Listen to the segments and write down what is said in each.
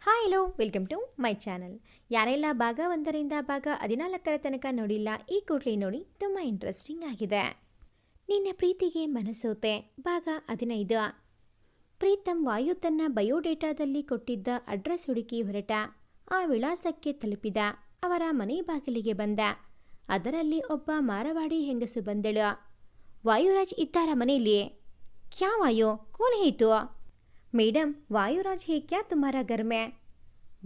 Hi hello welcome to my channel. ಯಾರೆಲ್ಲ ಭಾಗ 1ರಿಂದ ಭಾಗ 14ರ ತನಕ ನೋಡಿಲ್ಲ, ಈ ಕೂಡಲೇ ನೋಡಿ, ತುಂಬ ಇಂಟ್ರೆಸ್ಟಿಂಗ್ ಆಗಿದೆ. ನಿನ್ನ ಪ್ರೀತಿಗೆ ಮನಸೋತೆ ಭಾಗ 15. ಪ್ರೀತಮ್ ವಾಯು ತನ್ನ ಬಯೋಡೇಟಾದಲ್ಲಿ ಕೊಟ್ಟಿದ್ದ ಅಡ್ರೆಸ್ ಹುಡುಕಿ ಹೊರಟ. ಆ ವಿಳಾಸಕ್ಕೆ ತಲುಪಿದ. ಅವರ ಮನೆ ಬಾಗಿಲಿಗೆ ಬಂದ. ಅದರಲ್ಲಿ ಒಬ್ಬ ಮಾರವಾಡಿ ಹೆಂಗಸು ಬಂದಳು. ವಾಯುರಾಜ್ ಇದ್ದಾರ ಮನೆಯಲ್ಲಿ? ಕ್ಯಾ ವಾಯು, ಕೋನ್ ಹೇತು? ಮೇಡम, वायुराज है क्या तुम्हारा घर में?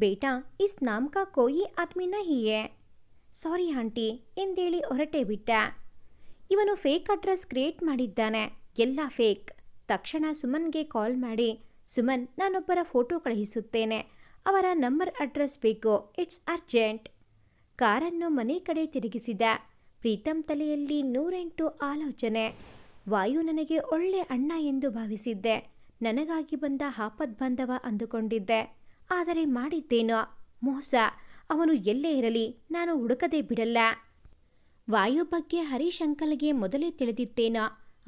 बेटा, इस नाम का कोई आदमी नहीं है. ಸಾರಿ ಆಂಟಿ ಎಂದೇಳಿ ಹೊರಟೇ ಬಿಟ್ಟ. ಇವನು ಫೇಕ್ ಅಡ್ರೆಸ್ ಕ್ರಿಯೇಟ್ ಮಾಡಿದ್ದಾನೆ, ಎಲ್ಲ ಫೇಕ್. ತಕ್ಷಣ ಸುಮನ್ಗೆ ಕಾಲ್ ಮಾಡಿ, ಸುಮನ್, ನಾನೊಬ್ಬರ ಫೋಟೋ ಕಳುಹಿಸುತ್ತೇನೆ, ಅವರ ನಂಬರ್ ಅಡ್ರೆಸ್ ಬೇಕು, ಇಟ್ಸ್ ಅರ್ಜೆಂಟ್. ಕಾರನ್ನು ಮನೆ ಕಡೆ ತಿರುಗಿಸಿದ. ಪ್ರೀತಮ್ ತಲೆಯಲ್ಲಿ 108 ಆಲೋಚನೆ. ವಾಯು ನನಗೆ ಒಳ್ಳೆ ಅಣ್ಣ ಎಂದು ಭಾವಿಸಿದ್ದೆ, ನನಗಾಗಿ ಬಂದ ಆಪದ್ಬಾಂಧವ ಅಂದುಕೊಂಡಿದ್ದೆ. ಆದರೆ ಮಾಡಿದ್ದೇನೋ ಮೋಸ. ಅವನು ಎಲ್ಲೇ ಇರಲಿ, ನಾನು ಹುಡುಕದೇ ಬಿಡಲ್ಲ. ವಾಯು ಬಗ್ಗೆ ಹರೀಶ್ ಅಂಕಲ್ಗೆ ಮೊದಲೇ ತಿಳಿದಿತ್ತೇನೋ.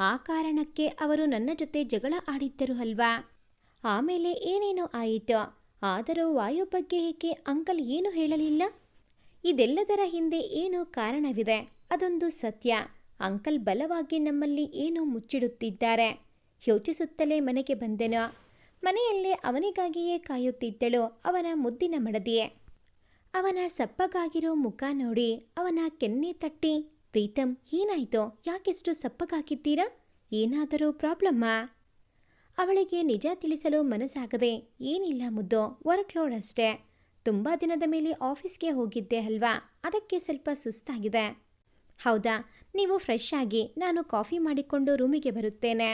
ಆ ಕಾರಣಕ್ಕೆ ಅವರು ನನ್ನ ಜೊತೆ ಜಗಳ ಆಡಿದ್ದರು ಅಲ್ವಾ. ಆಮೇಲೆ ಏನೇನೋ ಆಯಿತು. ಆದರೂ ವಾಯು ಬಗ್ಗೆ ಏಕೆ ಅಂಕಲ್ ಏನು ಹೇಳಲಿಲ್ಲ? ಇದೆಲ್ಲದರ ಹಿಂದೆ ಏನೋ ಕಾರಣವಿದೆ, ಅದೊಂದು ಸತ್ಯ. ಅಂಕಲ್ ಬಲವಾಗಿ ನಮ್ಮಲ್ಲಿ ಏನೋ ಮುಚ್ಚಿಡುತ್ತಿದ್ದಾರೆ. ಯೋಚಿಸುತ್ತಲೇ ಮನೆಗೆ ಬಂದೆನು. ಮನೆಯಲ್ಲೇ ಅವನಿಗಾಗಿಯೇ ಕಾಯುತ್ತಿದ್ದಳು ಅವನ ಮುದ್ದಿನ ಮಡದಿಯೇ. ಅವನ ಸಪ್ಪಗಾಗಿರೋ ಮುಖ ನೋಡಿ ಅವನ ಕೆನ್ನೆ ತಟ್ಟಿ, ಪ್ರೀತಮ್, ಏನಾಯ್ತು? ಯಾಕೆಷ್ಟು ಸಪ್ಪಗಾಗಿದ್ದೀರಾ? ಏನಾದರೂ ಪ್ರಾಬ್ಲಮ್ಮಾ? ಅವಳಿಗೆ ನಿಜ ತಿಳಿಸಲು ಮನಸ್ಸಾಗದೆ, ಏನಿಲ್ಲ ಮುದ್ದು, ವರ್ಕ್ ಲೋಡ್ ಅಷ್ಟೇ. ತುಂಬ ದಿನದ ಮೇಲೆ ಆಫೀಸ್ಗೆ ಹೋಗಿದ್ದೆ ಅಲ್ವಾ, ಅದಕ್ಕೆ ಸ್ವಲ್ಪ ಸುಸ್ತಾಗಿದೆ. ಹೌದಾ, ನೀವು ಫ್ರೆಶ್ ಆಗಿ, ನಾನು ಕಾಫಿ ಮಾಡಿಕೊಂಡು ರೂಮಿಗೆ ಬರುತ್ತೇನೆ.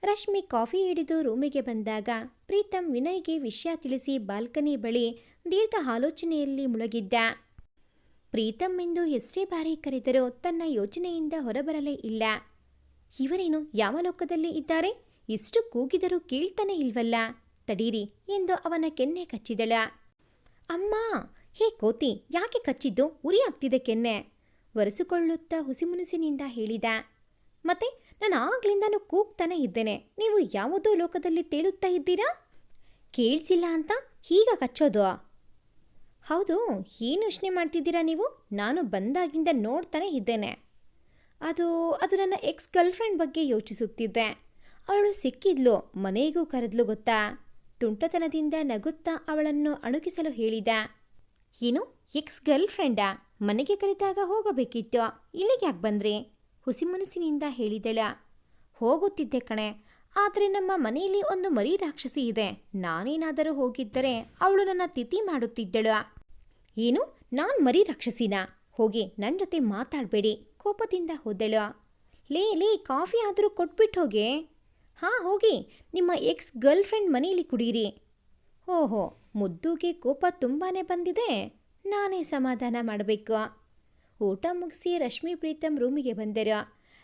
ರಶ್ಮಿ ಕಾಫಿ ಹಿಡಿದು ರೂಮಿಗೆ ಬಂದಾಗ ಪ್ರೀತಮ್ ವಿನಯ್ಗೆ ವಿಷಯ ತಿಳಿಸಿ ಬಾಲ್ಕನಿ ಬಳಿ ದೀರ್ಘ ಆಲೋಚನೆಯಲ್ಲಿ ಮುಳುಗಿದ್ದ. ಪ್ರೀತಮ್ ಎಂದು ಎಷ್ಟೇ ಬಾರಿ ಕರೆದರೂ ತನ್ನ ಯೋಚನೆಯಿಂದ ಹೊರಬರಲೇ ಇಲ್ಲ. ಇವರೇನು ಯಾವ ಲೋಕದಲ್ಲಿ ಇದ್ದಾರೆ? ಇಷ್ಟು ಕೂಗಿದರೂ ಕೇಳ್ತಾನೆ ಇಲ್ವಲ್ಲ. ತಡೀರಿ ಎಂದು ಅವನ ಕೆನ್ನೆ ಕಚ್ಚಿದಳ. ಅಮ್ಮ, ಹೇ ಕೋತಿ, ಯಾಕೆ ಕಚ್ಚಿದ್ದು? ಉರಿ ಆಗ್ತಿದೆ ಕೆನ್ನೆ, ಒರೆಸಿಕೊಳ್ಳುತ್ತಾ ಹುಸಿಮುನಿಸಿನಿಂದ ಹೇಳಿದ. ಮತ್ತೆ ನಾನು ಆಗ್ಲಿಂದನೂ ಕೂಗ್ತಾನೆ ಇದ್ದೇನೆ, ನೀವು ಯಾವುದೋ ಲೋಕದಲ್ಲಿ ತೇಲುತ್ತಾ ಇದ್ದೀರಾ? ಕೇಳಿಸಿಲ್ಲ ಅಂತ ಹೀಗ ಕಚ್ಚೋದು? ಹೌದು, ಏನು ಯೋಚನೆ ಮಾಡ್ತಿದ್ದೀರಾ ನೀವು? ನಾನು ಬಂದಾಗಿಂದ ನೋಡ್ತಾನೆ ಇದ್ದೇನೆ. ಅದು ನನ್ನ ಎಕ್ಸ್ ಗರ್ಲ್ಫ್ರೆಂಡ್ ಬಗ್ಗೆ ಯೋಚಿಸುತ್ತಿದ್ದೆ. ಅವಳು ಸಿಕ್ಕಿದ್ಲು, ಮನೆಗೂ ಕರೆದ್ಲು ಗೊತ್ತಾ? ತುಂಟತನದಿಂದ ನಗುತ್ತಾ ಅವಳನ್ನು ಅಣುಕಿಸಲು ಹೇಳಿದ. ಏನು, ಎಕ್ಸ್ ಗರ್ಲ್ಫ್ರೆಂಡಾ? ಮನೆಗೆ ಕರೆದಾಗ ಹೋಗಬೇಕಿತ್ತು, ಇಲ್ಲಿಗೆ ಯಾಕೆ ಬಂದ್ರಿ? ಹುಸಿಮುನಿಸಿನಿಂದ ಹೇಳಿದಳ. ಹೋಗುತ್ತಿದ್ದೆ ಕಣೆ, ಆದರೆ ನಮ್ಮ ಮನೆಯಲ್ಲಿ ಒಂದು ಮರಿ ರಾಕ್ಷಸಿ ಇದೆ. ನಾನೇನಾದರೂ ಹೋಗಿದ್ದರೆ ಅವಳು ನನ್ನ ತಿಥಿ ಮಾಡುತ್ತಿದ್ದಳು. ಏನು, ನಾನು ಮರಿ ರಾಕ್ಷಸಿನಾ? ಹೋಗಿ ನನ್ನ ಜೊತೆ ಮಾತಾಡಬೇಡಿ, ಕೋಪದಿಂದ ಹೋದಳು. ಲೇ, ಕಾಫಿ ಆದರೂ ಕೊಟ್ಬಿಟ್ಟು ಹೋಗೆ. ಹಾಂ, ಹೋಗಿ ನಿಮ್ಮ ಎಕ್ಸ್ ಗರ್ಲ್ಫ್ರೆಂಡ್ ಮನೆಯಲ್ಲಿ ಕುಡೀರಿ. ಓಹೋ, ಮುದ್ದುಗೆ ಕೋಪ ತುಂಬಾ ಬಂದಿದೆ, ನಾನೇ ಸಮಾಧಾನ ಮಾಡಬೇಕು. ಊಟ ಮುಗಿಸಿ ರಶ್ಮಿ ಪ್ರೀತಮ್ ರೂಮಿಗೆ ಬಂದರು.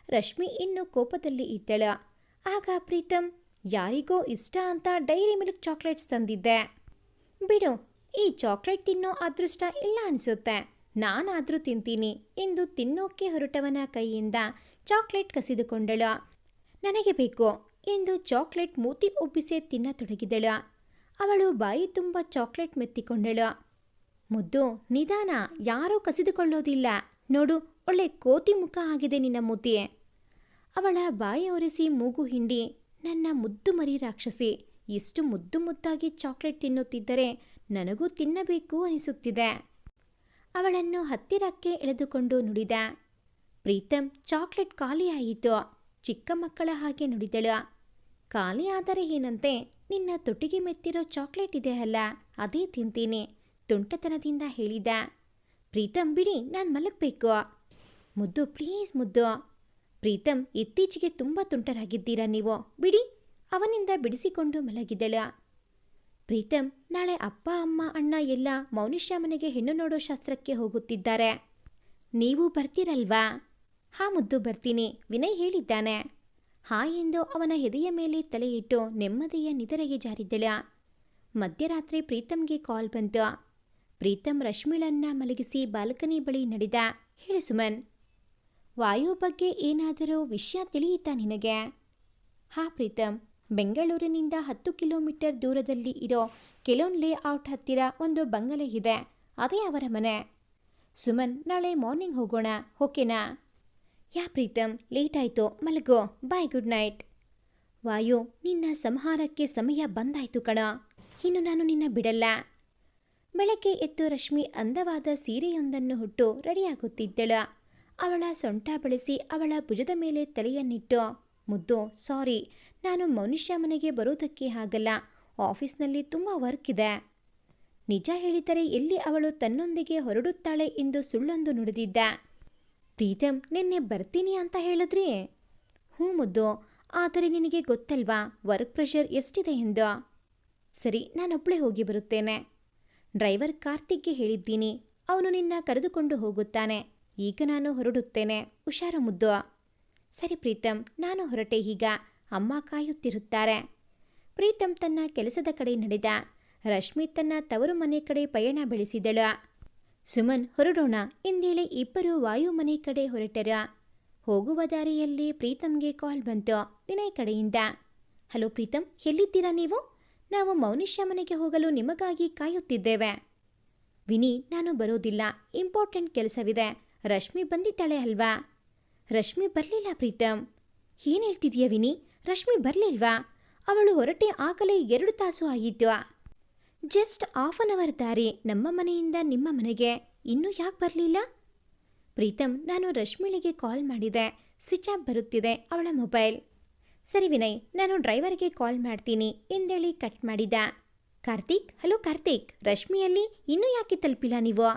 ರಶ್ಮಿ ಇನ್ನೂ ಕೋಪದಲ್ಲಿ ಇದ್ದಳ. ಆಗ ಪ್ರೀತಮ್, ಯಾರಿಗೋ ಇಷ್ಟ ಅಂತ ಡೈರಿ ಮಿಲ್ಕ್ ಚಾಕ್ಲೇಟ್ಸ್ ತಂದಿದ್ದೆ. ಬಿಡು, ಈ ಚಾಕ್ಲೇಟ್ ತಿನ್ನೋ ಅದೃಷ್ಟ ಇಲ್ಲ ಅನಿಸುತ್ತೆ, ನಾನಾದರೂ ತಿಂತೀನಿ ಎಂದು ತಿನ್ನೋಕೆ ಹೊರಟವನ ಕೈಯಿಂದ ಚಾಕ್ಲೇಟ್ ಕಸಿದುಕೊಂಡಳು. ನನಗೆ ಬೇಕು ಎಂದು ಚಾಕ್ಲೇಟ್ ಮೂತಿ ಉಬ್ಬಿಸೆ ತಿನ್ನತೊಡಗಿದಳು. ಅವಳು ಬಾಯಿ ತುಂಬ ಚಾಕ್ಲೇಟ್ ಮೆತ್ತಿಕೊಂಡಳು. ಮುದ್ದು, ನಿಧಾನ, ಯಾರೂ ಕಸಿದುಕೊಳ್ಳೋದಿಲ್ಲ ನೋಡು, ಒಳ್ಳೆ ಕೋತಿ ಮುಖ ಆಗಿದೆ ನಿನ್ನ ಮೂತಿಯೇ. ಅವಳ ಬಾಯಿ ಒರೆಸಿ ಮೂಗು ಹಿಂಡಿ, ನನ್ನ ಮುದ್ದು ಮರಿ ರಾಕ್ಷಸಿ, ಇಷ್ಟು ಮುದ್ದು ಮುದ್ದಾಗಿ ಚಾಕ್ಲೇಟ್ ತಿನ್ನುತ್ತಿದ್ದರೆ ನನಗೂ ತಿನ್ನಬೇಕು ಅನಿಸುತ್ತಿದೆ. ಅವಳನ್ನು ಹತ್ತಿರಕ್ಕೆ ಎಳೆದುಕೊಂಡು ನುಡಿದ. ಪ್ರೀತಮ್, ಚಾಕ್ಲೇಟ್ ಖಾಲಿಯಾಯಿತು. ಚಿಕ್ಕ ಮಕ್ಕಳ ಹಾಗೆ ನುಡಿದಳು. ಖಾಲಿ ಆದರೆ ಏನಂತೆ, ನಿನ್ನ ತೊಟ್ಟಿಗೆ ಮೆತ್ತಿರೋ ಚಾಕ್ಲೇಟ್ ಇದೆ ಅಲ್ಲ, ಅದೇ ತಿಂತೀನಿ, ತುಂಟತನದಿಂದ ಹೇಳಿದ. ಪ್ರೀತಮ್, ಬಿಡಿ, ನಾನು ಮಲಗಬೇಕು. ಮುದ್ದು, ಪ್ಲೀಸ್ ಮುದ್ದು. ಪ್ರೀತಮ್, ಇತ್ತೀಚೆಗೆ ತುಂಬ ತುಂಟರಾಗಿದ್ದೀರಾ ನೀವು, ಬಿಡಿ. ಅವನಿಂದ ಬಿಡಿಸಿಕೊಂಡು ಮಲಗಿದಳ. ಪ್ರೀತಮ್, ನಾಳೆ ಅಪ್ಪ ಅಮ್ಮ ಅಣ್ಣ ಎಲ್ಲ ಮೌನಿಷ್ಯ ಮನೆಗೆ ಹೆಣ್ಣು ನೋಡೋ ಶಾಸ್ತ್ರಕ್ಕೆ ಹೋಗುತ್ತಿದ್ದಾರೆ. ನೀವು ಬರ್ತೀರಲ್ವಾ? ಹಾಂ ಮುದ್ದು, ಬರ್ತೀನಿ, ವಿನಯ್ ಹೇಳಿದ್ದಾನೆ. ಹಾ ಎಂದು ಅವನ ಎದೆಯ ಮೇಲೆ ತಲೆ ಇಟ್ಟು ನೆಮ್ಮದಿಯ ನಿದರೆಗೆ ಜಾರಿದ್ದಳ. ಮಧ್ಯರಾತ್ರಿ ಪ್ರೀತಮ್ಗೆ ಕಾಲ್ ಬಂತು. ಪ್ರೀತಮ್ ರಶ್ಮಿಳನ್ನ ಮಲಗಿಸಿ ಬಾಲ್ಕನಿ ಬಳಿ ನಡೆದ. ಹೇಳು ಸುಮನ್, ವಾಯು ಬಗ್ಗೆ ಏನಾದರೂ ವಿಷಯ ತಿಳಿಯಿತಾ ನಿನಗೆ? ಹಾ ಪ್ರೀತಮ್, ಬೆಂಗಳೂರಿನಿಂದ 10 ಕಿಲೋಮೀಟರ್ ದೂರದಲ್ಲಿ ಇರೋ ಕೆಲೋನ್ ಲೇಔಟ್ ಹತ್ತಿರ ಒಂದು ಬಂಗಲೆ ಇದೆ. ಅದೇ ಅವರ ಮನೆ. ಸುಮನ್, ನಾಳೆ ಮಾರ್ನಿಂಗ್ ಹೋಗೋಣ, ಓಕೆನಾ? ಯಾ ಪ್ರೀತಮ್, ಲೇಟ್ ಆಯಿತು, ಮಲಗೋ, ಬಾಯ್, ಗುಡ್ ನೈಟ್. ವಾಯು, ನಿನ್ನ ಸಂಹಾರಕ್ಕೆ ಸಮಯ ಬಂದಾಯ್ತು ಕಣ. ಇನ್ನು ನಾನು ನಿನ್ನ ಬಿಡಲ್ಲ. ಬೆಳಗ್ಗೆ ಎದ್ದು ರಶ್ಮಿ ಅಂದವಾದ ಸೀರೆಯೊಂದನ್ನು ಹುಟ್ಟು ರೆಡಿಯಾಗುತ್ತಿದ್ದಳು. ಅವಳ ಸೊಂಟ ಬೆಳೆಸಿ ಅವಳ ಭುಜದ ಮೇಲೆ ತಲೆಯನ್ನಿಟ್ಟು, ಮುದ್ದು, ಸಾರಿ, ನಾನು ಮನುಷ್ಯ ಮನೆಗೆ ಬರೋದಕ್ಕೆ ಆಗಲ್ಲ, ಆಫೀಸ್ನಲ್ಲಿ ತುಂಬ ವರ್ಕ್ ಇದೆ. ನಿಜ ಹೇಳಿದರೆ ಎಲ್ಲಿ ಅವಳು ತನ್ನೊಂದಿಗೆ ಹೊರಡುತ್ತಾಳೆ ಎಂದು ಸುಳ್ಳೊಂದು ನುಡಿದಿದ್ದ. ಪ್ರೀತಮ್, ನಿನ್ನೆ ಬರ್ತೀನಿ ಅಂತ ಹೇಳಿದ್ರಿ? ಹ್ಞೂ ಮುದ್ದು, ಆದರೆ ನಿನಗೆ ಗೊತ್ತಲ್ವಾ ವರ್ಕ್ ಪ್ರೆಷರ್ ಎಷ್ಟಿದೆ ಎಂದು. ಸರಿ, ನಾನೊಬ್ಬಳೇ ಹೋಗಿ ಬರುತ್ತೇನೆ. ಡ್ರೈವರ್ ಕಾರ್ತಿಕ್ಗೆ ಹೇಳಿದ್ದೀನಿ, ಅವನು ನಿನ್ನ ಕರೆದುಕೊಂಡು ಹೋಗುತ್ತಾನೆ. ಈಗ ನಾನು ಹೊರಡುತ್ತೇನೆ, ಹುಷಾರು ಮುದ್ದು. ಸರಿ ಪ್ರೀತಮ್, ನಾನು ಹೊರಟೆ ಈಗ, ಅಮ್ಮ ಕಾಯುತ್ತಿರುತ್ತಾರೆ. ಪ್ರೀತಮ್ ತನ್ನ ಕೆಲಸದ ಕಡೆ ನಡೆದ. ರಶ್ಮಿ ತನ್ನ ತವರು ಮನೆ ಕಡೆ ಪಯಣ ಬೆಳೆಸಿದಳು. ಸುಮನ್, ಹೊರಡೋಣ ಎಂದೇಳಿ ಇಬ್ಬರು ವಾಯು ಮನೆ ಕಡೆ ಹೊರಟರು. ಹೋಗುವ ದಾರಿಯಲ್ಲಿ ಪ್ರೀತಮ್ಗೆ ಕಾಲ್ ಬಂತು ವಿನಯ್ ಕಡೆಯಿಂದ. ಹಲೋ ಪ್ರೀತಮ್, ಎಲ್ಲಿದ್ದೀರಾ ನೀವು? ನಾವು ಮೌನಿಷ್ಯ ಮನೆಗೆ ಹೋಗಲು ನಿಮಗಾಗಿ ಕಾಯುತ್ತಿದ್ದೇವೆ. ವಿನಿ, ನಾನು ಬರೋದಿಲ್ಲ, ಇಂಪಾರ್ಟೆಂಟ್ ಕೆಲಸವಿದೆ. ರಶ್ಮಿ ಬಂದಿದ್ದಾಳೆ ಅಲ್ವಾ? ರಶ್ಮಿ ಬರಲಿಲ್ಲ ಪ್ರೀತಮ್. ಏನು ಹೇಳ್ತಿದೀಯ ವಿನಿ? ರಶ್ಮಿ ಬರಲಿಲ್ವಾ? ಅವಳು ಹೊರಟೆ ಆಗಲೇ 2 ತಾಸು ಆಗಿತ್ತು. ಜಸ್ಟ್ ಹಾಫ್ ಅನ್ ಅವರ್ ದಾರಿ ನಮ್ಮ ಮನೆಯಿಂದ ನಿಮ್ಮ ಮನೆಗೆ, ಇನ್ನೂ ಯಾಕೆ ಬರಲಿಲ್ಲ? ಪ್ರೀತಮ್, ನಾನು ರಶ್ಮಿಳಿಗೆ ಕಾಲ್ ಮಾಡಿದೆ, ಸ್ವಿಚ್ ಆಫ್ ಬರುತ್ತಿದೆ ಅವಳ ಮೊಬೈಲ್. ಸರಿ ವಿನಯ್, ನಾನು ಡ್ರೈವರ್ಗೆ ಕಾಲ್ ಮಾಡ್ತೀನಿ ಎಂದೇಳಿ ಕಟ್ ಮಾಡಿದ. ಕಾರ್ತಿಕ್, ಹಲೋ ಕಾರ್ತಿಕ್, ರಶ್ಮಿಯಲ್ಲಿ ಇನ್ನೂ ಯಾಕೆ ತಲುಪಿಲ್ಲ ನೀವು?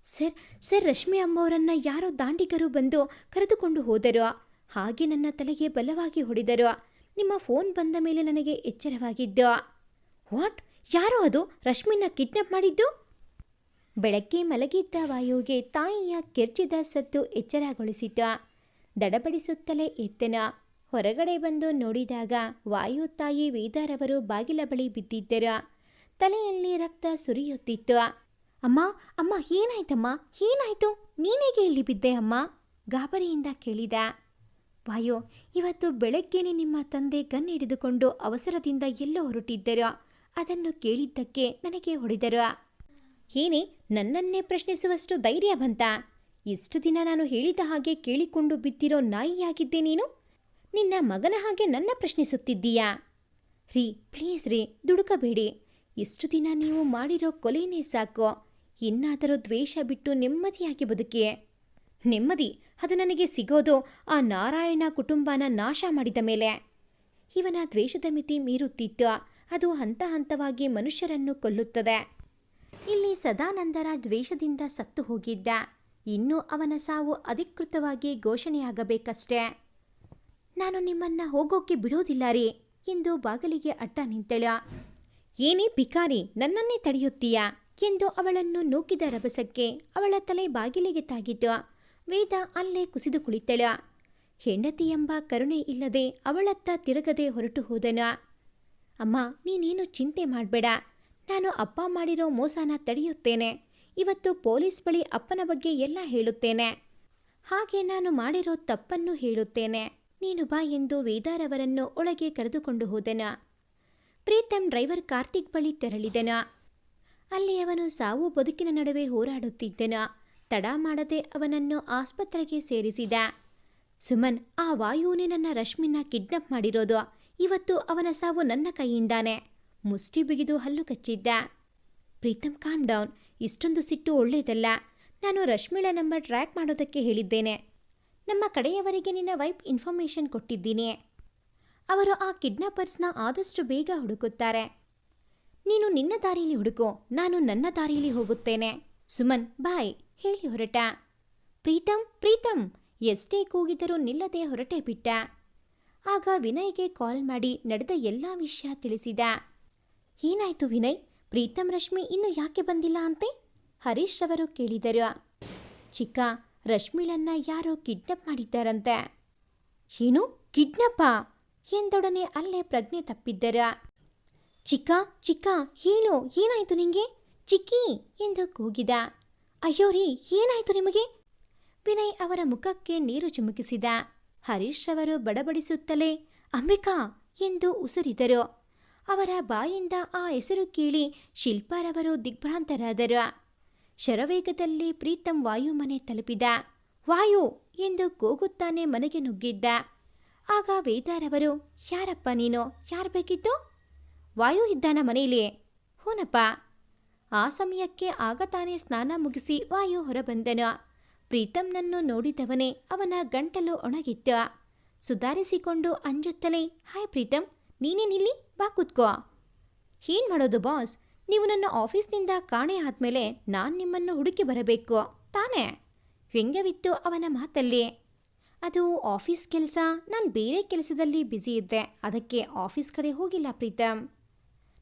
ಸರ್, ರಶ್ಮಿ ಅಮ್ಮವರನ್ನು ಯಾರೋ ದಾಂಡಿಗರು ಬಂದು ಕರೆದುಕೊಂಡು ಹೋದರು. ಹಾಗೆ ನನ್ನ ತಲೆಗೆ ಬಲವಾಗಿ ಹೊಡೆದರು. ನಿಮ್ಮ ಫೋನ್ ಬಂದ ಮೇಲೆ ನನಗೆ ಎಚ್ಚರವಾಗಿದ್ದು. ವಾಟ್? ಯಾರೋ ಅದು ರಶ್ಮಿನ ಕಿಡ್ನಾಪ್ ಮಾಡಿದ್ದು? ಬೆಳಗ್ಗೆ ಮಲಗಿದ್ದ ವಾಯುಗೆ ತಾಯಿಯ ಕೆರ್ಚಿದ ಸದ್ದು ಎಚ್ಚರಗೊಳಿಸಿತು. ದಡಬಡಿಸುತ್ತಲೇ ಎತ್ತನ. ಹೊರಗಡೆ ಬಂದು ನೋಡಿದಾಗ ವಾಯು ತಾಯಿ ವೇದಾರವರು ಬಾಗಿಲ ಬಳಿ ಬಿದ್ದಿದ್ದರು. ತಲೆಯಲ್ಲಿ ರಕ್ತ ಸುರಿಯುತ್ತಿತ್ತು. ಅಮ್ಮ, ಅಮ್ಮ, ಏನಾಯ್ತಮ್ಮ? ಏನಾಯ್ತು? ನೀನೇಗೆ ಇಲ್ಲಿ ಬಿದ್ದೆ ಅಮ್ಮ? ಗಾಬರಿಯಿಂದ ಕೇಳಿದ. ವಾಯು, ಇವತ್ತು ಬೆಳಗ್ಗೆನೆ ನಿಮ್ಮ ತಂದೆ ಗನ್ ಹಿಡಿದುಕೊಂಡು ಅವಸರದಿಂದ ಎಲ್ಲೋ ಹೊರಟಿದ್ದರು. ಅದನ್ನು ಕೇಳಿದ್ದಕ್ಕೆ ನನಗೆ ಹೊಡೆದರು. ಏನೇ, ನನ್ನನ್ನೇ ಪ್ರಶ್ನಿಸುವಷ್ಟು ಧೈರ್ಯ ಬಂತ? ಇಷ್ಟು ದಿನ ನಾನು ಹೇಳಿದ ಹಾಗೆ ಕೇಳಿಕೊಂಡು ಬಿದ್ದಿರೋ ನಾಯಿಯಾಗಿದ್ದೆ ನೀನು? ನಿನ್ನ ಮಗನ ಹಾಗೆ ನನ್ನ ಪ್ರಶ್ನಿಸುತ್ತಿದ್ದೀಯಾ? ರೀ, ಪ್ಲೀಸ್ ರೀ, ದುಡುಕಬೇಡಿ. ಇಷ್ಟು ದಿನ ನೀವು ಮಾಡಿರೋ ಕೊಲೆನೇ ಸಾಕು. ಇನ್ನಾದರೂ ದ್ವೇಷ ಬಿಟ್ಟು ನೆಮ್ಮದಿಯಾಗಿ ಬದುಕಿ. ನೆಮ್ಮದಿ? ಅದು ನನಗೆ ಸಿಗೋದು ಆ ನಾರಾಯಣ ಕುಟುಂಬನ ನಾಶ ಮಾಡಿದ ಮೇಲೆ. ಇವನ ದ್ವೇಷದ ಮಿತಿ ಮೀರುತ್ತಿತ್ತು. ಅದು ಹಂತ ಹಂತವಾಗಿ ಮನುಷ್ಯರನ್ನು ಕೊಲ್ಲುತ್ತದೆ. ಇಲ್ಲಿ ಸದಾನಂದರ ದ್ವೇಷದಿಂದ ಸತ್ತು ಹೋಗಿದ್ದ. ಇನ್ನೂ ಅವನ ಸಾವು ಅಧಿಕೃತವಾಗಿ ಘೋಷಣೆಯಾಗಬೇಕಷ್ಟೇ. ನಾನು ನಿಮ್ಮನ್ನ ಹೋಗೋಕ್ಕೆ ಬಿಡೋದಿಲ್ಲ ರೀ ಎಂದು ಬಾಗಿಲಿಗೆ ಅಡ್ಡ ನಿಂತಳ. ಏನೇ ಭಿಕಾರಿ, ನನ್ನನ್ನೇ ತಡೆಯುತ್ತೀಯಾ ಎಂದು ಅವಳನ್ನು ನೂಕಿದ ರಭಸಕ್ಕೆ ಅವಳ ತಲೆ ಬಾಗಿಲಿಗೆ ತಾಗಿತು. ವೇದ ಅಲ್ಲೇ ಕುಸಿದು ಕುಳಿತಳ. ಹೆಂಡತಿ ಎಂಬ ಕರುಣೆ ಇಲ್ಲದೆ ಅವಳತ್ತ ತಿರುಗದೆ ಹೊರಟು ಹೋದನ. ಅಮ್ಮ, ನೀನೇನು ಚಿಂತೆ ಮಾಡಬೇಡ. ನಾನು ಅಪ್ಪ ಮಾಡಿರೋ ಮೋಸನ ತಡೆಯುತ್ತೇನೆ. ಇವತ್ತು ಪೊಲೀಸ್ ಬಳಿ ಅಪ್ಪನ ಬಗ್ಗೆ ಎಲ್ಲ ಹೇಳುತ್ತೇನೆ. ಹಾಗೆ ನಾನು ಮಾಡಿರೋ ತಪ್ಪನ್ನು ಹೇಳುತ್ತೇನೆ. ನೀನು ಬಾ ಎಂದು ವೇದಾರವರನ್ನು ಒಳಗೆ ಕರೆದುಕೊಂಡು ಹೋದನ. ಪ್ರೀತಮ್ ಡ್ರೈವರ್ ಕಾರ್ತಿಕ್ ಬಳಿ ತೆರಳಿದನ. ಅಲ್ಲಿ ಅವನು ಸಾವು ಬದುಕಿನ ನಡುವೆ ಹೋರಾಡುತ್ತಿದ್ದನ. ತಡ ಮಾಡದೆ ಅವನನ್ನು ಆಸ್ಪತ್ರೆಗೆ ಸೇರಿಸಿದ. ಸುಮನ್, ಆ ವಾಯುನೇ ನನ್ನ ರಶ್ಮಿನ ಕಿಡ್ನಾಪ್ ಮಾಡಿರೋದು. ಇವತ್ತು ಅವನ ಸಾವು ನನ್ನ ಕೈಯಿಂದಾನೆ. ಮುಷ್ಟಿ ಬಿಗಿದು ಹಲ್ಲು ಕಚ್ಚಿದ್ದ. Preetham, calm down. ಇಷ್ಟೊಂದು ಸಿಟ್ಟು ಒಳ್ಳೆಯದಲ್ಲ. ನಾನು ರಶ್ಮಿಳ ನಂಬರ್ ಟ್ರ್ಯಾಕ್ ಮಾಡೋದಕ್ಕೆ ಹೇಳಿದ್ದೇನೆ. ನಮ್ಮ ಕಡೆಯವರಿಗೆ ನಿನ್ನ ವೈಫ್ ಇನ್ಫಾರ್ಮೇಷನ್ ಕೊಟ್ಟಿದ್ದೀನಿ. ಅವರು ಆ ಕಿಡ್ನಾಪರ್ಸ್ನ ಆದಷ್ಟು ಬೇಗ ಹುಡುಕುತ್ತಾರೆ. ನೀನು ನಿನ್ನ ದಾರಿಯಲ್ಲಿ ಹುಡುಕು, ನಾನು ನನ್ನ ದಾರಿಯಲ್ಲಿ ಹೋಗುತ್ತೇನೆ. ಸುಮನ್, ಬಾಯ್ ಹೇಳಿ ಹೊರಟ. ಪ್ರೀತಮ್, ಪ್ರೀತಮ್ ಎಷ್ಟೇ ಕೂಗಿದರೂ ನಿಲ್ಲದೆ ಹೊರಟೇ ಬಿಟ್ಟ. ಆಗ ವಿನಯ್ಗೆ ಕಾಲ್ ಮಾಡಿ ನಡೆದ ಎಲ್ಲ ವಿಷಯ ತಿಳಿಸಿದ. ಏನಾಯ್ತು ವಿನಯ್? ಪ್ರೀತಮ್ ರಶ್ಮಿ ಇನ್ನೂ ಯಾಕೆ ಬಂದಿಲ್ಲ ಅಂತೆ? ಹರೀಶ್ ರವರು ಕೇಳಿದರು. ಚಿಕ್ಕ, ರಶ್ಮಿಳನ್ನ ಯಾರೋ ಕಿಡ್ನಾಪ್ ಮಾಡಿದ್ದಾರಂತೆ. ಏನು, ಕಿಡ್ನಾಪಾ ಎಂದೊಡನೆ ಅಲ್ಲೇ ಪ್ರಜ್ಞೆ ತಪ್ಪಿದ್ದರ. ಚಿಕ್ಕ, ಚಿಕ್ಕ ಹೇಳು, ಏನಾಯ್ತು ನಿಂಗೆ? ಚಿಕ್ಕಿ ಎಂದು ಕೂಗಿದ. ಅಯ್ಯೋ ರೀ, ಏನಾಯ್ತು ನಿಮಗೆ? ವಿನಯ್ ಅವರ ಮುಖಕ್ಕೆ ನೀರು ಚಿಮುಕಿಸಿದ. ಹರೀಶ್ ರವರು ಬಡಬಡಿಸುತ್ತಲೇ, ಅಂಬಿಕಾ ಎಂದು ಉಸಿರಿದರು. ಅವರ ಬಾಯಿಂದ ಆ ಹೆಸರು ಕೇಳಿ ಶಿಲ್ಪಾರವರು ದಿಗ್ಭ್ರಾಂತರಾದರು. ಶರವೇಗದಲ್ಲಿ ಪ್ರೀತಂ ವಾಯು ಮನೆ ತಲುಪಿದ. ವಾಯು ಎಂದು ಕೂಗುತ್ತಾನೆ ಮನೆಗೆ ನುಗ್ಗಿದ್ದ. ಆಗ ವೇದಾರವರು, ಯಾರಪ್ಪ ನೀನು, ಯಾರು ಬೇಕಿತ್ತು? ವಾಯು ಇದ್ದಾನ ಮನೆಯಲ್ಲಿ? ಹೂನಪ್ಪ. ಆ ಸಮಯಕ್ಕೆ ಆಗ ತಾನೇ ಸ್ನಾನ ಮುಗಿಸಿ ವಾಯು ಹೊರಬಂದನು. ಪ್ರೀತಂನನ್ನು ನೋಡಿದವನೇ ಅವನ ಗಂಟಲು ಒಣಗಿತ್ತು. ಸುಧಾರಿಸಿಕೊಂಡು ಅಂಜುತ್ತಲೇ, ಹಾಯ್ ಪ್ರೀತಂ, ನೀನೇನಿಲ್ಲಿ, ಬಾ ಕೂತ್ಕೋ. ಏನ್ ಮಾಡೋದು ಬಾಸ್, ನೀವು ನನ್ನ ಆಫೀಸ್ನಿಂದ ಕಾಣೆ ಆದ್ಮೇಲೆ ನಾನು ನಿಮ್ಮನ್ನು ಹುಡುಕಿ ಬರಬೇಕು ತಾನೇ? ವ್ಯಂಗ್ಯವಿತ್ತು ಅವನ ಮಾತಲ್ಲಿ. ಅದು ಆಫೀಸ್ ಕೆಲಸ, ನಾನು ಬೇರೆ ಕೆಲಸದಲ್ಲಿ ಬ್ಯುಸಿ ಇದ್ದೆ, ಅದಕ್ಕೆ ಆಫೀಸ್ ಕಡೆ ಹೋಗಿಲ್ಲ ಪ್ರೀತಂ.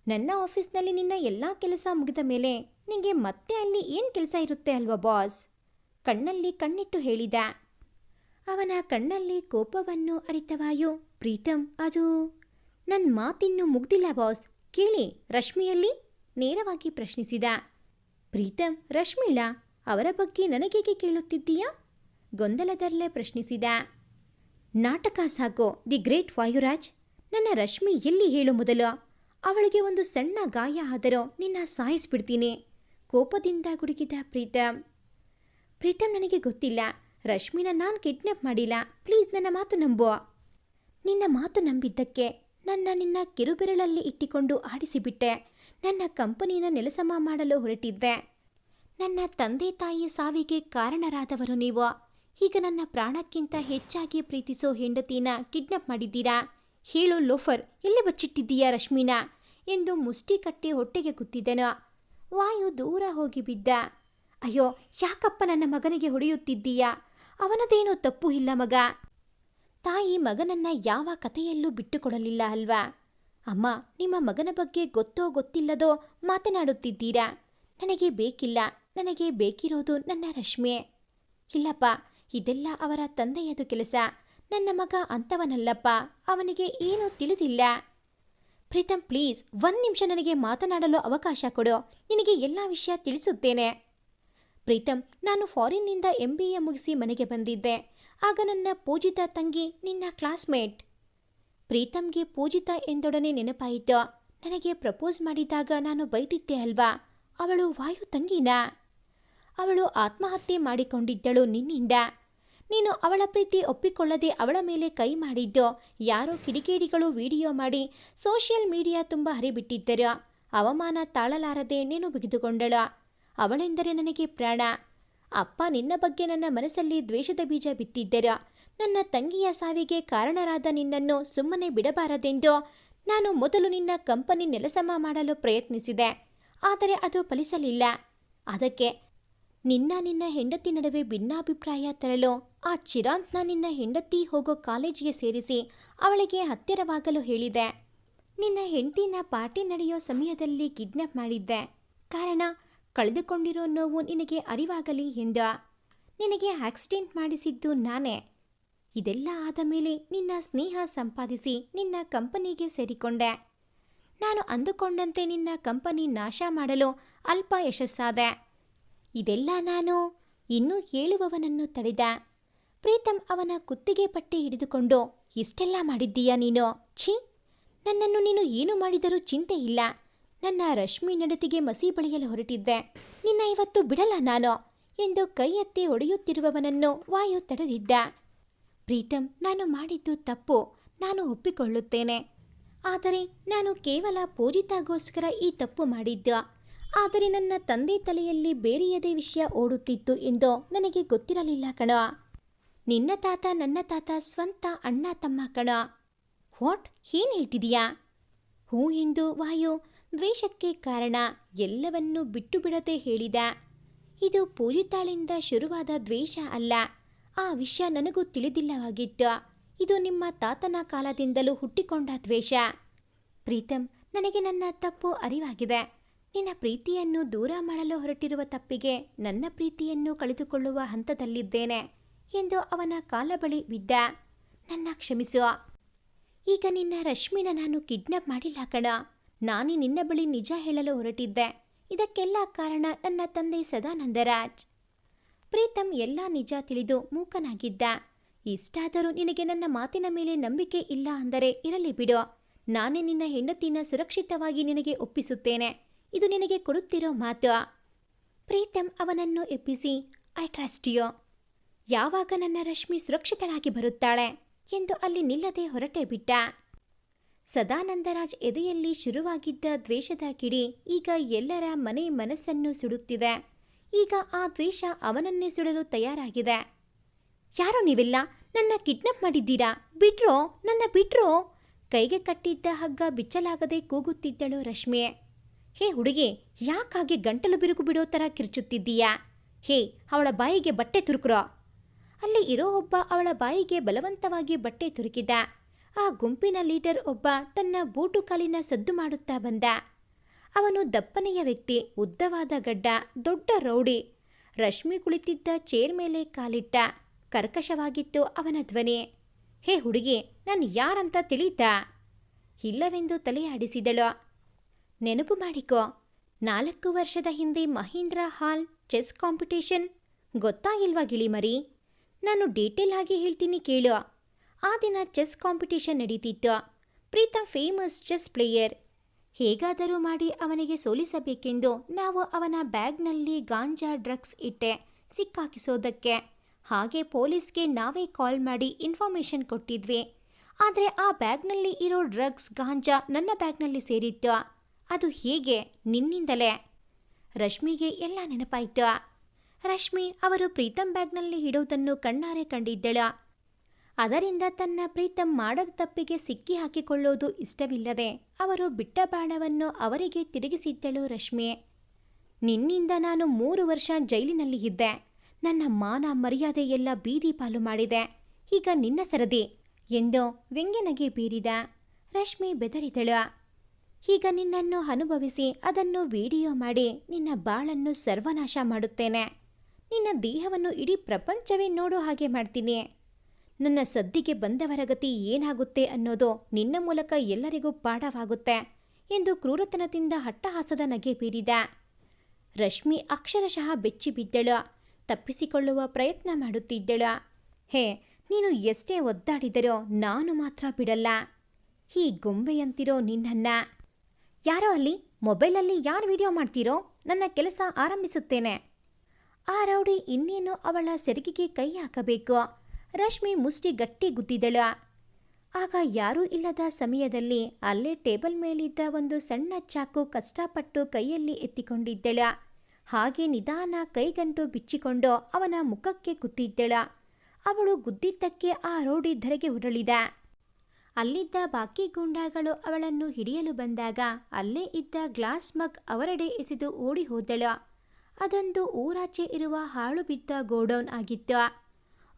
ನನ್ನ ಆಫೀಸ್ನಲ್ಲಿ ನಿನ್ನ ಎಲ್ಲ ಕೆಲಸ ಮುಗಿದ ಮೇಲೆ ನಿಂಗೆ ಮತ್ತೆ ಅಲ್ಲಿ ಏನು ಕೆಲಸ ಇರುತ್ತೆ ಅಲ್ವಾ ಬಾಸ್? ಕಣ್ಣಲ್ಲಿ ಕಣ್ಣಿಟ್ಟು ಹೇಳಿದ. ಅವನ ಕಣ್ಣಲ್ಲಿ ಕೋಪವನ್ನು ಅರಿತ ವಾಯು, ಪ್ರೀತಂ, ಅದು ನನ್ನ ಮಾತಿನ್ನೂ ಮುಗ್ದಿಲ್ಲ ಬಾಸ್, ಕೇಳಿ, ರಶ್ಮಿಯಲ್ಲಿ? ನೇರವಾಗಿ ಪ್ರಶ್ನಿಸಿದ. ಪ್ರೀತಂ, ರಶ್ಮಿಳಾ? ಅವರ ಬಗ್ಗೆ ನನಗೇಕೆ ಕೇಳುತ್ತಿದ್ದೀಯಾ? ಗೊಂದಲದಲ್ಲೇ ಪ್ರಶ್ನಿಸಿದ. ನಾಟಕ ಸಾಕು ದಿ ಗ್ರೇಟ್ ವಾಯುರಾಜ್. ನನ್ನ ರಶ್ಮಿ ಎಲ್ಲಿ ಹೇಳು ಮೊದಲು? ಅವಳಿಗೆ ಒಂದು ಸಣ್ಣ ಗಾಯ ಆದರೂ ನಿನ್ನ ಸಾಯಿಸ್ಬಿಡ್ತೀನಿ, ಕೋಪದಿಂದ ಗುಡುಗಿದ ಪ್ರೀತಂ. ಪ್ರೀತಂ, ನನಗೆ ಗೊತ್ತಿಲ್ಲ, ರಶ್ಮಿನ ನಾನು ಕಿಡ್ನಾಪ್ ಮಾಡಿಲ್ಲ, ಪ್ಲೀಸ್ ನನ್ನ ಮಾತು ನಂಬು. ನಿನ್ನ ಮಾತು ನಂಬಿದ್ದಕ್ಕೆ ನಿನ್ನ ಕಿರುಬೆರಳಲ್ಲಿ ಇಟ್ಟಿಕೊಂಡು ಆಡಿಸಿಬಿಟ್ಟೆ. ನನ್ನ ಕಂಪನಿನ ನೆಲಸಮ ಮಾಡಲು ಹೊರಟಿದ್ದೆ. ನನ್ನ ತಂದೆ ತಾಯಿ ಸಾವಿಗೆ ಕಾರಣರಾದವರು ನೀವು. ಈಗ ನನ್ನ ಪ್ರಾಣಕ್ಕಿಂತ ಹೆಚ್ಚಾಗಿ ಪ್ರೀತಿಸೋ ಹೆಂಡತಿನ ಕಿಡ್ನಾಪ್ ಮಾಡಿದ್ದೀರಾ. ಹೇಳು ಲೋಫರ್, ಎಲ್ಲಿ ಬಚ್ಚಿಟ್ಟಿದ್ದೀಯಾ ರಶ್ಮಿನ ಎಂದು ಮುಷ್ಟಿ ಕಟ್ಟಿ ಹೊಟ್ಟೆಗೆ ಗುತ್ತಿದ್ದನು. ವಾಯು ದೂರ ಹೋಗಿ ಬಿದ್ದ. ಅಯ್ಯೋ, ಯಾಕಪ್ಪ ನನ್ನ ಮಗನಿಗೆ ಹೊಡೆಯುತ್ತಿದ್ದೀಯಾ? ಅವನದೇನೋ ತಪ್ಪು ಇಲ್ಲ ಮಗ. ತಾಯಿ ಮಗನನ್ನ ಯಾವ ಕಥೆಯಲ್ಲೂ ಬಿಟ್ಟುಕೊಡಲಿಲ್ಲ ಅಲ್ವಾ? ಅಮ್ಮ, ನಿಮ್ಮ ಮಗನ ಬಗ್ಗೆ ಗೊತ್ತೋ ಗೊತ್ತಿಲ್ಲದೋ ಮಾತನಾಡುತ್ತಿದ್ದೀರಾ. ನನಗೆ ಬೇಕಿಲ್ಲ, ನನಗೆ ಬೇಕಿರೋದು ನನ್ನ ರಶ್ಮಿ. ಇಲ್ಲಪ್ಪ, ಇದೆಲ್ಲ ಅವರ ತಂದೆಯದು ಕೆಲಸ. ನನ್ನ ಮಗ ಅಂಥವನಲ್ಲಪ್ಪ, ಅವನಿಗೆ ಏನೂ ತಿಳಿದಿಲ್ಲ. ಪ್ರೀತಂ, ಪ್ಲೀಸ್ 1 ನಿಮಿಷ ನನಗೆ ಮಾತನಾಡಲು ಅವಕಾಶ ಕೊಡು, ನಿನಗೆ ಎಲ್ಲ ವಿಷಯ ತಿಳಿಸುತ್ತೇನೆ. ಪ್ರೀತಂ, ನಾನು ಫಾರಿನ್ನಿಂದ MBA ಮುಗಿಸಿ ಮನೆಗೆ ಬಂದಿದ್ದೆ. ಆಗ ನನ್ನ ಪೂಜಿತಾ ತಂಗಿ ನಿನ್ನ ಕ್ಲಾಸ್ಮೇಟ್. ಪ್ರೀತಂಗೆ ಪೂಜಿತಾ ಎಂದೊಡನೆ ನೆನಪಾಯಿತು. ನನಗೆ ಪ್ರಪೋಸ್ ಮಾಡಿದಾಗ ನಾನು ಬೈದಿದ್ದೆ ಅಲ್ವಾ, ಅವಳು ವಾಯು ತಂಗಿನಾ? ಅವಳು ಆತ್ಮಹತ್ಯೆ ಮಾಡಿಕೊಂಡಿದ್ದಳು ನಿನ್ನಿಂದ. ನೀನು ಅವಳ ಪ್ರೀತಿ ಒಪ್ಪಿಕೊಳ್ಳದೆ ಅವಳ ಮೇಲೆ ಕೈ ಮಾಡಿದ್ದು ಯಾರೋ ಕಿಡಿಗೇಡಿಗಳು ವಿಡಿಯೋ ಮಾಡಿ ಸೋಷಿಯಲ್ ಮೀಡಿಯಾ ತುಂಬ ಹರಿಬಿಟ್ಟಿದ್ದರು. ಅವಮಾನ ತಾಳಲಾರದೆ ನೀನು ಬಿಗಿದುಕೊಂಡಳು. ಅವಳೆಂದರೆ ನನಗೆ ಪ್ರಾಣ. ಅಪ್ಪ ನಿನ್ನ ಬಗ್ಗೆ ನನ್ನ ಮನಸ್ಸಲ್ಲಿ ದ್ವೇಷದ ಬೀಜ ಬಿತ್ತಿದ್ದರು. ನನ್ನ ತಂಗಿಯ ಸಾವಿಗೆ ಕಾರಣರಾದ ನಿನ್ನನ್ನು ಸುಮ್ಮನೆ ಬಿಡಬಾರದೆಂದು ನಾನು ಮೊದಲು ನಿನ್ನ ಕಂಪನಿ ನೆಲಸಮ ಮಾಡಲು ಪ್ರಯತ್ನಿಸಿದೆ. ಆದರೆ ಅದು ಫಲಿಸಲಿಲ್ಲ. ಅದಕ್ಕೆ ನಿನ್ನ ಹೆಂಡತಿ ನಡುವೆ ಭಿನ್ನಾಭಿಪ್ರಾಯ ತರಲು ಆ ಚಿರಾಂತ್ನ ನಿನ್ನ ಹೆಂಡತಿ ಹೋಗೋ ಕಾಲೇಜಿಗೆ ಸೇರಿಸಿ ಅವಳಿಗೆ ಹತ್ತಿರವಾಗಲು ಹೇಳಿದೆ. ನಿನ್ನ ಹೆಂಡತಿನ ಪಾರ್ಟಿ ನಡೆಯೋ ಸಮಯದಲ್ಲಿ ಕಿಡ್ನಾಪ್ ಮಾಡಿದ್ದೆ. ಕಾರಣ, ಕಳೆದುಕೊಂಡಿರೋ ನೋವು ನಿನಗೆ ಅರಿವಾಗಲಿ ಎಂದು. ನಿನಗೆ ಆಕ್ಸಿಡೆಂಟ್ ಮಾಡಿಸಿದ್ದು ನಾನೇ. ಇದೆಲ್ಲ ಆದ ಮೇಲೆ ನಿನ್ನ ಸ್ನೇಹ ಸಂಪಾದಿಸಿ ನಿನ್ನ ಕಂಪನಿಗೆ ಸೇರಿಕೊಂಡೆ. ನಾನು ಅಂದುಕೊಂಡಂತೆ ನಿನ್ನ ಕಂಪನಿ ನಾಶ ಮಾಡಲು ಅಲ್ಪ ಯಶಸ್ಸಾದೆ. ಇದೆಲ್ಲ ನಾನು ಇನ್ನೂ ಹೇಳುವವನನ್ನು ತಡೆದ. ಪ್ರೀತಂ ಅವನ ಕುತ್ತಿಗೆ ಪಟ್ಟಿ ಹಿಡಿದುಕೊಂಡು, ಇಷ್ಟೆಲ್ಲ ಮಾಡಿದ್ದೀಯಾ ನೀನು? ಛೀ, ನನ್ನನ್ನು ನೀನು ಏನು ಮಾಡಿದರೂ ಚಿಂತೆ ಇಲ್ಲ. ನನ್ನ ರಶ್ಮಿ ನಡತೆಗೆ ಮಸಿ ಬಳಿಯಲು ಹೊರಟಿದ್ದೆ. ನಿನ್ನ ಇವತ್ತು ಬಿಡಲ್ಲ ನಾನು ಎಂದು ಕೈ ಎತ್ತಿ ಹೊಡೆಯುತ್ತಿರುವವನನ್ನು ವಾಯು ತಡೆದಿದ್ದ. ಪ್ರೀತಂ, ನಾನು ಮಾಡಿದ್ದು ತಪ್ಪು, ನಾನು ಒಪ್ಪಿಕೊಳ್ಳುತ್ತೇನೆ. ಆದರೆ ನಾನು ಕೇವಲ ಪೂಜಿತಾಗೋಸ್ಕರ ಈ ತಪ್ಪು ಮಾಡಿದ್ದು. ಆದರೆ ನನ್ನ ತಂದೆ ತಲೆಯಲ್ಲಿ ಬೇರೆಯದೇ ವಿಷಯ ಓಡುತ್ತಿತ್ತು ಎಂದು ನನಗೆ ಗೊತ್ತಿರಲಿಲ್ಲ ಕಣ. ನಿನ್ನ ತಾತ ನನ್ನ ತಾತ ಸ್ವಂತ ಅಣ್ಣ ತಮ್ಮ ಕಣ. ವಾಟ್, ಏನು ಹೇಳ್ತಿದೀಯಾ? ಹೂ ಎಂದು ವಾಯು ದ್ವೇಷಕ್ಕೆ ಕಾರಣ ಎಲ್ಲವನ್ನೂ ಬಿಟ್ಟು ಬಿಡದೆ ಹೇಳಿದ. ಇದು ಪೂಜಿತಾಳಿಂದ ಶುರುವಾದ ದ್ವೇಷ ಅಲ್ಲ. ಆ ವಿಷಯ ನನಗೂ ತಿಳಿದಿಲ್ಲವಾಗಿತ್ತು. ಇದು ನಿಮ್ಮ ತಾತನ ಕಾಲದಿಂದಲೂ ಹುಟ್ಟಿಕೊಂಡ ದ್ವೇಷ. ಪ್ರೀತಂ, ನನಗೆ ನನ್ನ ತಪ್ಪು ಅರಿವಾಗಿದೆ. ನಿನ್ನ ಪ್ರೀತಿಯನ್ನು ದೂರ ಮಾಡಲು ಹೊರಟಿರುವ ತಪ್ಪಿಗೆ ನನ್ನ ಪ್ರೀತಿಯನ್ನು ಕಳೆದುಕೊಳ್ಳುವ ಹಂತದಲ್ಲಿದ್ದೇನೆ ಎಂದು ಅವನ ಕಾಲ ಬಳಿ ಬಿದ್ದ. ನನ್ನ ಕ್ಷಮಿಸು. ಈಗ ನಿನ್ನ ರಶ್ಮಿನ ನಾನು ಕಿಡ್ನಾಪ್ ಮಾಡಿಲ್ಲ ಕಣ. ನಾನೇ ನಿನ್ನ ಬಳಿ ನಿಜ ಹೇಳಲು ಹೊರಟಿದ್ದೆ. ಇದಕ್ಕೆಲ್ಲ ಕಾರಣ ನನ್ನ ತಂದೆ ಸದಾನಂದರಾಜ್. ಪ್ರೀತಂ ಎಲ್ಲ ನಿಜ ತಿಳಿದು ಮೂಕನಾಗಿದ್ದ. ಇಷ್ಟಾದರೂ ನಿನಗೆ ನನ್ನ ಮಾತಿನ ಮೇಲೆ ನಂಬಿಕೆ ಇಲ್ಲ ಅಂದರೆ ಇರಲಿ ಬಿಡು. ನಾನೇ ನಿನ್ನ ಹೆಂಡತಿನ ಸುರಕ್ಷಿತವಾಗಿ ನಿನಗೆ ಒಪ್ಪಿಸುತ್ತೇನೆ. ಇದು ನಿನಗೆ ಕೊಡುತ್ತಿರೋ ಮಾತು. ಪ್ರೀತಮ್ ಅವನನ್ನು ಎಬ್ಬಿಸಿ, ಐ ಟ್ರಸ್ಟ್ ಯು. ಯಾವಾಗ ನನ್ನ ರಶ್ಮಿ ಸುರಕ್ಷಿತಳಾಗಿ ಬರುತ್ತಾಳೆ ಎಂದು ಅಲ್ಲಿ ನಿಲ್ಲದೆ ಹೊರಟೇ ಬಿಟ್ಟ. ಸದಾನಂದರಾಜ್ ಎದೆಯಲ್ಲಿ ಶುರುವಾಗಿದ್ದ ದ್ವೇಷದ ಕಿಡಿ ಈಗ ಎಲ್ಲರ ಮನಸ್ಸನ್ನು ಸುಡುತ್ತಿದೆ. ಈಗ ಆ ದ್ವೇಷ ಅವನನ್ನೇ ಸುಡಲು ತಯಾರಾಗಿದೆ. ಯಾರೋ ನೀವೆಲ್ಲ? ನನ್ನ ಕಿಡ್ನಾಪ್ ಮಾಡಿದ್ದೀರಾ? ಬಿಡ್ರೋ, ನನ್ನ ಬಿಡ್ರೋ! ಕೈಗೆ ಕಟ್ಟಿದ್ದ ಹಗ್ಗ ಬಿಚ್ಚಲಾಗದೆ ಕೂಗುತ್ತಿದ್ದಳು ರಶ್ಮಿ. ಹೇ ಹುಡುಗಿ, ಯಾಕಾಗೆ ಗಂಟಲು ಬಿರುಕು ಬಿಡೋ ಥರ ಕಿರ್ಚುತ್ತಿದ್ದೀಯಾ? ಹೇ, ಅವಳ ಬಾಯಿಗೆ ಬಟ್ಟೆ ತುರುಕ್ರೋ. ಅಲ್ಲಿ ಇರೋ ಒಬ್ಬ ಅವಳ ಬಾಯಿಗೆ ಬಲವಂತವಾಗಿ ಬಟ್ಟೆ ತುರುಕಿದ. ಆ ಗುಂಪಿನ ಲೀಡರ್ ಒಬ್ಬ ತನ್ನ ಬೂಟು ಕಾಲಿನ ಸದ್ದು ಮಾಡುತ್ತಾ ಬಂದ. ಅವನು ದಪ್ಪನೆಯ ವ್ಯಕ್ತಿ, ಉದ್ದವಾದ ಗಡ್ಡ, ದೊಡ್ಡ ರೌಡಿ. ರಶ್ಮಿ ಕುಳಿತಿದ್ದ ಚೇರ್ ಮೇಲೆ ಕಾಲಿಟ್ಟ. ಕರ್ಕಶವಾಗಿತ್ತು ಅವನ ಧ್ವನಿ. ಹೇ ಹುಡುಗಿ, ನಾನು ಯಾರಂತ ತಿಳಿತಾ? ಇಲ್ಲವೆಂದು ತಲೆ ಆಡಿಸಿದಳು. ನೆನಪು ಮಾಡಿಕೋ, 4 ವರ್ಷದ ಹಿಂದೆ ಮಹೀಂದ್ರ ಹಾಲ್ ಚೆಸ್ ಕಾಂಪಿಟೇಷನ್. ಗೊತ್ತಾಗಿಲ್ವಾ ಗಿಳಿಮರಿ? ನಾನು ಡೀಟೇಲ್ ಆಗಿ ಹೇಳ್ತೀನಿ ಕೇಳು. ಆ ದಿನ ಚೆಸ್ ಕಾಂಪಿಟೇಷನ್ ನಡೀತಿತ್ತು. Pritam famous chess player. ಹೇಗಾದರೂ ಮಾಡಿ ಅವನಿಗೆ ಸೋಲಿಸಬೇಕೆಂದು ನಾವು ಅವನ ಬ್ಯಾಗ್ನಲ್ಲಿ ಗಾಂಜಾ ಡ್ರಗ್ಸ್ ಇಟ್ಟೆ ಸಿಕ್ಕಾಕಿಸೋದಕ್ಕೆ. ಹಾಗೆ ಪೊಲೀಸ್ಗೆ ನಾವೇ ಕಾಲ್ ಮಾಡಿ ಇನ್ಫಾರ್ಮೇಷನ್ ಕೊಟ್ಟಿದ್ವಿ. ಆದರೆ ಆ ಬ್ಯಾಗ್ನಲ್ಲಿ ಇರೋ ಡ್ರಗ್ಸ್ ಗಾಂಜಾ ನನ್ನ ಬ್ಯಾಗ್ನಲ್ಲಿ ಸೇರಿತ್ತು. ಅದು ಹೇಗೆ? ನಿನ್ನಿಂದಲೇ. ರಶ್ಮಿಗೆ ಎಲ್ಲ ನೆನಪಾಯ್ತು. ರಶ್ಮಿ ಅವರು ಪ್ರೀತಮ್ ಬ್ಯಾಗ್ನಲ್ಲಿ ಇಡೋದನ್ನು ಕಣ್ಣಾರೆ ಕಂಡಿದ್ದಳು. ಅದರಿಂದ ತನ್ನ ಪ್ರೀತಮ್ ಮಾಡದ ತಪ್ಪಿಗೆ ಸಿಕ್ಕಿ ಹಾಕಿಕೊಳ್ಳೋದು ಇಷ್ಟವಿಲ್ಲದೆ ಅವರು ಬಿಟ್ಟ ಬಾಣವನ್ನು ಅವರಿಗೆ ತಿರುಗಿಸಿದ್ದಳು ರಶ್ಮಿ. ನಿನ್ನಿಂದ ನಾನು 3 ವರ್ಷ ಜೈಲಿನಲ್ಲಿ ಇದ್ದೆ. ನನ್ನ ಮಾನ ಮರ್ಯಾದೆ ಎಲ್ಲ ಬೀದಿ ಪಾಲು ಮಾಡಿದೆ. ಈಗ ನಿನ್ನ ಸರದಿ ಎಂದು ವ್ಯಂಗ್ಯನಗೆ ಬೀರಿದ. ರಶ್ಮಿ ಬೆದರಿದಳು. ಈಗ ನಿನ್ನನ್ನು ಅನುಭವಿಸಿ ಅದನ್ನು ವಿಡಿಯೋ ಮಾಡಿ ನಿನ್ನ ಬಾಳನ್ನು ಸರ್ವನಾಶ ಮಾಡುತ್ತೇನೆ. ನಿನ್ನ ದೇಹವನ್ನು ಇಡೀ ಪ್ರಪಂಚವೇ ನೋಡೋ ಹಾಗೆ ಮಾಡ್ತೀನಿ. ನನ್ನ ಸದ್ದಿಗೆ ಬಂದವರ ಗತಿ ಏನಾಗುತ್ತೆ ಅನ್ನೋದು ನಿನ್ನ ಮೂಲಕ ಎಲ್ಲರಿಗೂ ಪಾಠವಾಗುತ್ತೆ ಎಂದು ಕ್ರೂರತನದಿಂದ ಹಟ್ಟಹಾಸದ ನಗೆ ಬೀರಿದ. ರಶ್ಮಿ ಅಕ್ಷರಶಃ ಬೆಚ್ಚಿ ಬಿದ್ದಳು. ತಪ್ಪಿಸಿಕೊಳ್ಳುವ ಪ್ರಯತ್ನ ಮಾಡುತ್ತಿದ್ದಳು. ಹೇ, ನೀನು ಎಷ್ಟೇ ಒದ್ದಾಡಿದರೋ ನಾನು ಮಾತ್ರ ಬಿಡಲ್ಲ. ಈ ಗೊಂಬೆಯಂತಿರೋ ನಿನ್ನನ್ನ. ಯಾರೋ ಅಲ್ಲಿ ಮೊಬೈಲಲ್ಲಿ ಯಾರು ವಿಡಿಯೋ ಮಾಡ್ತೀರೋ? ನನ್ನ ಕೆಲಸ ಆರಂಭಿಸುತ್ತೇನೆ. ಆ ರೌಡಿ ಇನ್ನೇನು ಅವಳ ಸೆರಗಿಗೆ ಕೈ ಹಾಕಬೇಕು. ರಶ್ಮಿ ಮುಷ್ಟಿ ಗಟ್ಟಿ ಗುದ್ದಿದಳು. ಆಗ ಯಾರೂ ಇಲ್ಲದ ಸಮಯದಲ್ಲಿ ಅಲ್ಲೇ ಟೇಬಲ್ ಮೇಲಿದ್ದ ಒಂದು ಸಣ್ಣ ಚಾಕು ಕಷ್ಟಪಟ್ಟು ಕೈಯಲ್ಲಿ ಎತ್ತಿಕೊಂಡಿದ್ದಳು. ಹಾಗೆ ನಿಧಾನ ಕೈಗಂಟು ಬಿಚ್ಚಿಕೊಂಡು ಅವನ ಮುಖಕ್ಕೆ ಗುದ್ದಿದ್ದಳು. ಅವಳು ಗುದ್ದಿದ್ದಕ್ಕೆ ಆ ರೌಡಿ ಧರೆಗೆ ಉರುಳಿದ. ಅಲ್ಲಿದ್ದ ಬಾಕಿ ಗೂಂಡಾಗಳು ಅವಳನ್ನು ಹಿಡಿಯಲು ಬಂದಾಗ ಅಲ್ಲೇ ಇದ್ದ ಗ್ಲಾಸ್ ಮಗ್ ಅವರೆಡೆ ಎಸೆದು ಓಡಿ ಹೋದಳು. ಅದೊಂದು ಊರಾಚೆ ಇರುವ ಹಾಳು ಬಿದ್ದ ಗೋಡೌನ್ ಆಗಿತ್ತು.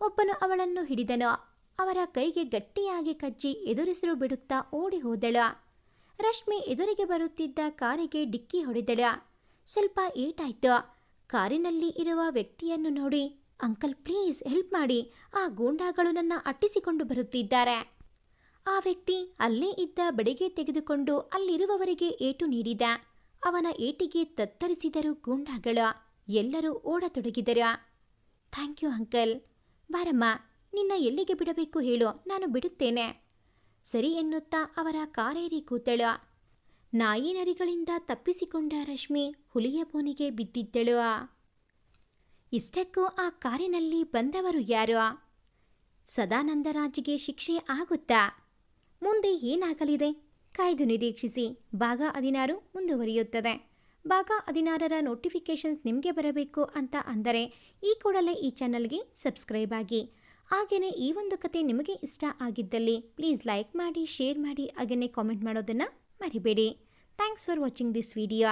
ಒಬ್ಬನು ಅವಳನ್ನು ಹಿಡಿದನು. ಅವರ ಕೈಗೆ ಗಟ್ಟಿಯಾಗಿ ಕಚ್ಚಿ ಎದುರಿಸಿರು ಬಿಡುತ್ತಾ ಓಡಿ ಹೋದಳು. ರಶ್ಮಿ ಎದುರಿಗೆ ಬರುತ್ತಿದ್ದ ಕಾರಿಗೆ ಡಿಕ್ಕಿ ಹೊಡೆದಳು. ಸ್ವಲ್ಪ ಏಟಾಯ್ತು. ಕಾರಿನಲ್ಲಿ ಇರುವ ವ್ಯಕ್ತಿಯನ್ನು ನೋಡಿ, ಅಂಕಲ್ ಪ್ಲೀಸ್ ಹೆಲ್ಪ್ ಮಾಡಿ, ಆ ಗೂಂಡಾಗಳು ನನ್ನ ಅಟ್ಟಿಸಿಕೊಂಡು ಬರುತ್ತಿದ್ದಾರೆ. ಆ ವ್ಯಕ್ತಿ ಅಲ್ಲೇ ಇದ್ದ ಬಡಿಗೆ ತೆಗೆದುಕೊಂಡು ಅಲ್ಲಿರುವವರಿಗೆ ಏಟು ನೀಡಿದ. ಅವನ ಏಟಿಗೆ ತತ್ತರಿಸಿದರು ಗೂಂಡಾಗಳು. ಎಲ್ಲರೂ ಓಡತೊಡಗಿದರು. Thank you uncle. ಬಾರಮ್ಮ, ನಿನ್ನ ಎಲ್ಲಿಗೆ ಬಿಡಬೇಕು ಹೇಳು, ನಾನು ಬಿಡುತ್ತೇನೆ. ಸರಿ ಎನ್ನುತ್ತಾ ಅವರ ಕಾರೇರಿ ಕೂತಳು. ನಾಯಿ ನರಿಗಳಿಂದ ತಪ್ಪಿಸಿಕೊಂಡ ರಶ್ಮಿ ಹುಲಿಯ ಬೋನಿಗೆ ಬಿದ್ದಿದ್ದಳು. ಇಷ್ಟಕ್ಕೂ ಆ ಕಾರಿನಲ್ಲಿ ಬಂದವರು ಯಾರು? ಸದಾನಂದರಾಜ್ಗೆ ಶಿಕ್ಷೆ ಆಗುತ್ತಾ? ಮುಂದೆ ಏನಾಗಲಿದೆ? ಕಾಯ್ದು ನಿರೀಕ್ಷಿಸಿ. ಭಾಗ 16 ಮುಂದುವರಿಯುತ್ತದೆ. ಭಾಗ 16ರ ನೋಟಿಫಿಕೇಷನ್ಸ್ ನಿಮಗೆ ಬರಬೇಕು ಅಂತ ಅಂದರೆ ಈ ಕೂಡಲೇ ಈ ಚಾನಲ್ಗೆ ಸಬ್ಸ್ಕ್ರೈಬ್ ಆಗಿ. ಹಾಗೆಯೇ ಈ ಒಂದು ಕತೆ ನಿಮಗೆ ಇಷ್ಟ ಆಗಿದ್ದಲ್ಲಿ ಪ್ಲೀಸ್ ಲೈಕ್ ಮಾಡಿ, ಶೇರ್ ಮಾಡಿ, ಹಾಗೆಯೇ ಕಾಮೆಂಟ್ ಮಾಡೋದನ್ನು ಮರಿಬೇಡಿ. Thanks for watching this video.